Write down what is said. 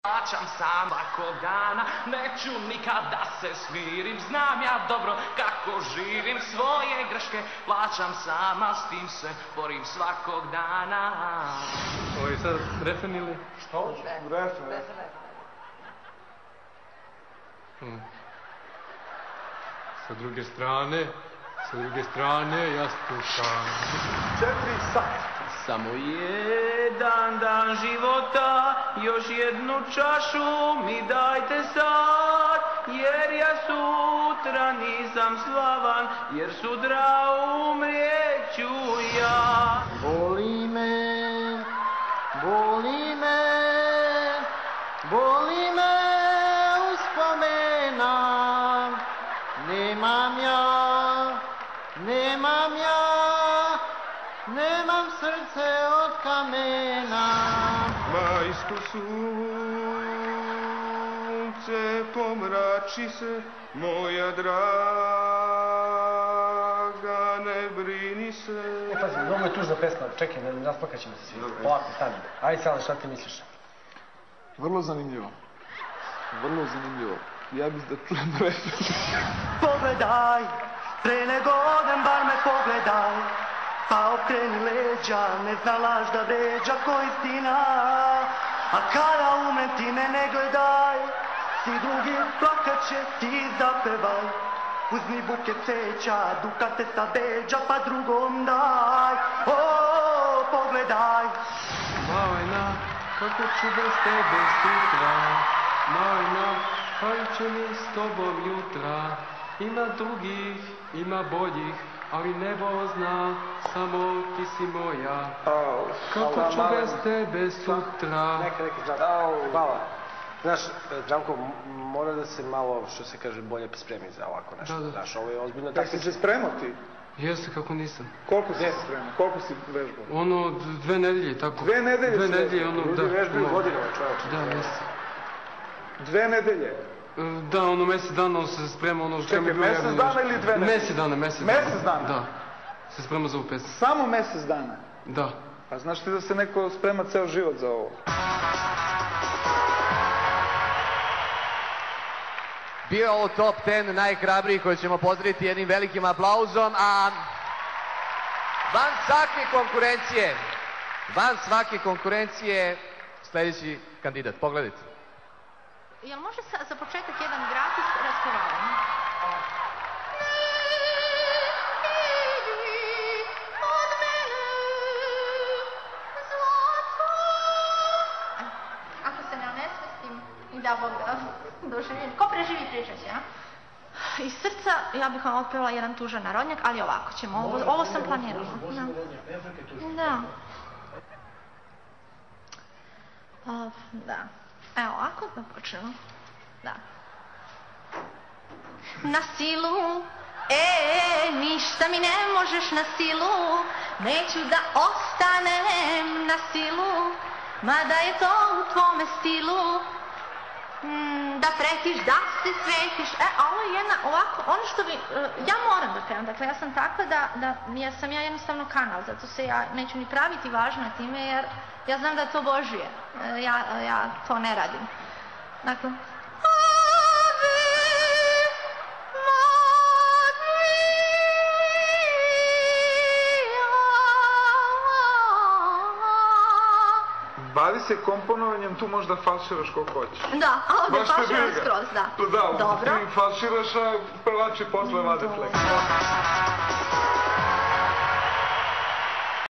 Plaćam sam svakog dana, neću nikad da se smirim. Znam ja dobro kako živim, svoje greške plaćam sam, a s tim se borim svakog dana. Ovo je sad refren ili? Što? Refren. Sa druge strane ja slušam. 4 sata. Samo jedan dan života, još jednu čašu mi dajte sad, jer ja sutra nisam slavan, jer sutra umrijeću ja. Boli me, boli me, boli me uspomena, nemam ja, nemam srce od kamena. Majsko sunce pomrači se, moja draga, ne brini se. Pazi, mnogo je tužna pesma, čekaj, rasplakat ćemo se svi. Polako, stani. Ajde, Sale, šta ti misliš? Vrlo zanimljivo. Vrlo zanimljivo. Ja bih da čujem refren. Pogledaj, pre nego odem, bar me pogledaj. Pa okreni leđa, ne zna laž da vređa ko istina. A kada umrem ti me ne gledaj, svi drugi plakat će, ti zapevaj. Uzmi buket cveća, dukate sa beđa, pa drugom daj. O, pogledaj. Majna, kako ću bez tebe sutra? Majna, kaj će mi s tobom jutra? Ima drugih, ima boljih, ali nebo zna, samo ti si moja. Kako ću bez tebe sutra? Neka, Zdravko. Hvala. Znaš, Zdravko, mora da se malo, što se kaže, bolje spremi za ovako nešto. Da. Znaš, ovo je ozbiljno Da si se spremao ti? Jeste, kako nisam. Koliko si se spremao? Koliko si vežbao? Ono, 2 nedelje, tako. 2 nedelje? 2 nedelje, ono, da. Ljudi vežbaju godinama, čovječe. Da, mjesec. 2 nedelje? Da, ono, mjesec dana on se sprema, ono... Čekaj, mjesec dana ili 2 nedelje? Mjesec dana. Mjesec dana? Da. Se sprema za ovu pesmu. Samo mjesec dana? Da. A znaš ti da se neko sprema ceo život za ovo? Bio je ovo top 10 najhrabrijih koje ćemo pozdraviti jednim velikim aplauzom, a van svake konkurencije, sljedeći kandidat. Pogledajte. Jel može za početak jedan gratis raskoravanje? Ako se ne onesvestim i da Bog doživim. Ko preživi pričat će, a? Iz srca ja bih vam otpjevala jedan tužan narodnjak, ali ovako ćemo, ovo sam planirala. Da. Da. Evo ovako da počnemo. Da. Na silu, ništa mi ne možeš na silu, neću da ostanem na silu, mada je to u tvome stilu. Da pretiš, da se svetiš. A ovo je jedna ovako, ono što bi, ja moram da pevam, dakle ja sam takva da sam ja jednostavno kanal, zato se ja neću ni praviti važna time jer ja znam da je to Božije, ja to ne radim. Dakle, Bavi se komponovanjem, tu možda falširaš koliko hoćeš. da, a ovdje falširam skroz, da. Da, dobro. ti falširaš, a pevači posle vade flek.